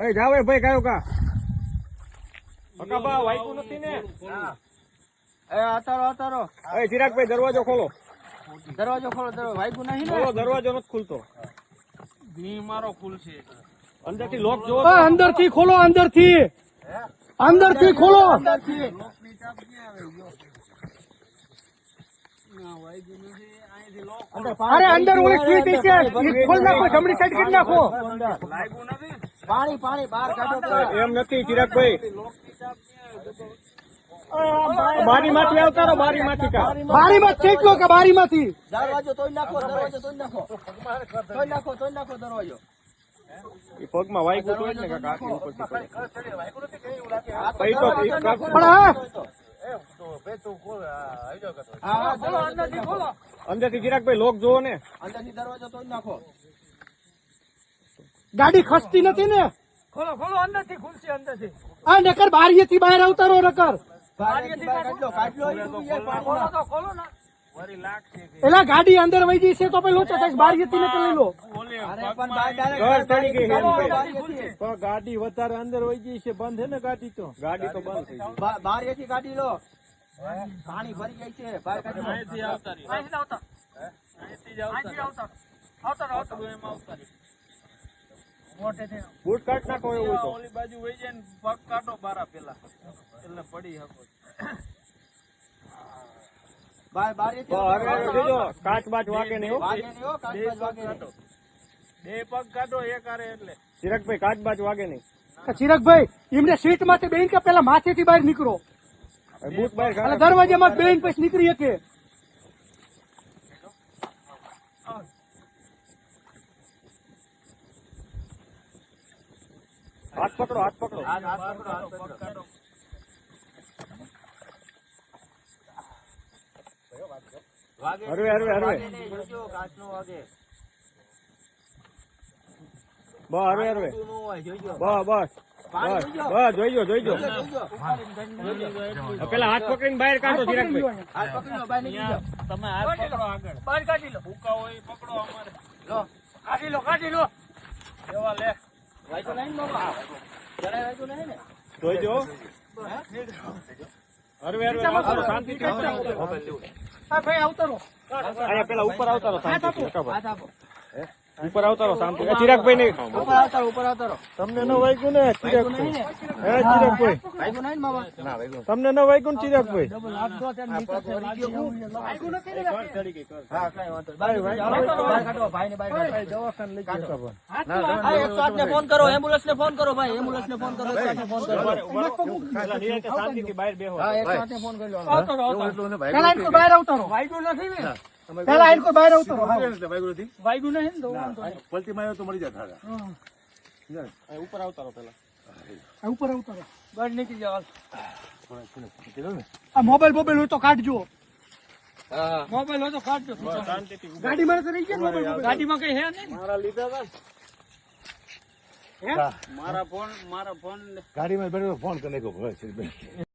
એ જાવે ભાઈ કયો કા બકાબા વાઈકું નથી ને? એ આતારો એ ચિરાગભાઈ દરવાજો ખોલો. દરવાજો ખોલો વાઈકું નહીં ને? ખોલો, દરવાજો નથી ખુલતો. મારો ખુલશે અંદરથી લોક જો. અંદરથી ખોલો, અંદરથી ખોલો. અરે અંદર ઓલી સ્વીચ છે, ખોલ નાખો, જમણી સાઈડ કરી નાખો. પાણી બહાર કાઢો. એમ નથી ચિરાગભાઈ, બારીમાંથી આવતા રહો, બારીમાંથી કા બારીમાં ખેંચલો કે બારીમાંથી દરવાજો તોડી નાખો. તોડી નાખો દરવાજો. એ પગમાં વાઈકું તો જ ને કાકા આટલી ઉપરથી પડે. અંદરથી ચિરાગભાઈ લોક જોવો ને. અંદરથી દરવાજો તોડી નાખો. ગાડી ખસતી નથી ને? ખોલો અંદરથી ખુલશે અંદરથી. આ નકર બારીએથી બહાર આવતા રહો નકર. ખોલો ને વરી લાગશે એલા ગાડી અંદર વહી જઈ છે તો પછી લોચો થાય, બારીએથી નકર લઈ લો. ઘર ચડી ગઈ હેમ ભાઈ. પણ ગાડી વધારે અંદર વહી ગઈ છે, બંધ છે ને ગાડી તો બંધ થઈ ગઈ. બારીએથી ગાડી લો. પાણી ભરી જાય છે. બહાર કાઢો. અહીંથી આવતા રહ્યો. એમ આવતા રહ્યો. મોટેથી બૂટ કાઢ નાખો એવું તો. ઓલી બાજુ વહી જાય ને પગ કાઢો બારા પેલા એટલે પડી શકો. અરે જોજો કાચ બાચ વાગે નહીં હો. બે પગ કાઢો એક આરે એટલે ચિરાગભાઈ કાચ બાચ વાગે નહીં. ચિરાગભાઈ એમને સીટ માંથી બેન કે પેલા માથેથી બહાર નીકળો, બૂટ બહાર અને દરવાજામાં બેન પછી નીકળી શકે. હાથ પકડો. પગ કાઢો. હરવે બસ હરવે બસ જોઈજો. પેલા હાથ પકડીને બહાર કાઢો ચિરાગભાઈ. તમે હાથ પકડો આગળ બહાર કાઢી લો. ભૂકા હોય એ પકડો અમારે કાઢી લો એવા લે. જોઈજો. હરવે શાંતિ ભાઈ આવતા રહો. અહીંયા પેલા ઉપર આવતા રહો શાંતિ. ઉપર આવતા રહો શાંતિ. ચિરાગભાઈ નહીં ઉપર આવતા રહો. તમને ન વાગ્યું ને ચિરાગભાઈ? તમને ન વાગ્યું ને ચિરાગભાઈ? ફોન કરો, એમ્બ્યુલન્સ ને ફોન કરો ભાઈ. શાંતિથી બહાર બેહો. પેલા ઇनको બહાર આવતા રહો. વાગ્યું નથી ને? પેલા ઇनको બહાર આવતા રહો. વાગ્યું નહીં ને? પલટી માર્યો તો મરી જાય. ઉપર આવતા રહો પેલા. ઉપર આવતા રહો. બહાર નીકળી જાવ. આ મોબાઈલ હોય તો કાઢજો. મોબાઈલ હોય તો કાઢજો. શાંતિથી ગાડીમાં તો રહી ગયા મોબાઈલ. ગાડીમાં કઈ હે નહીં? મારા લીધા હતા. મારા ફોન ગાડીમાં બેઠો ફોન કરી નાખ્યો.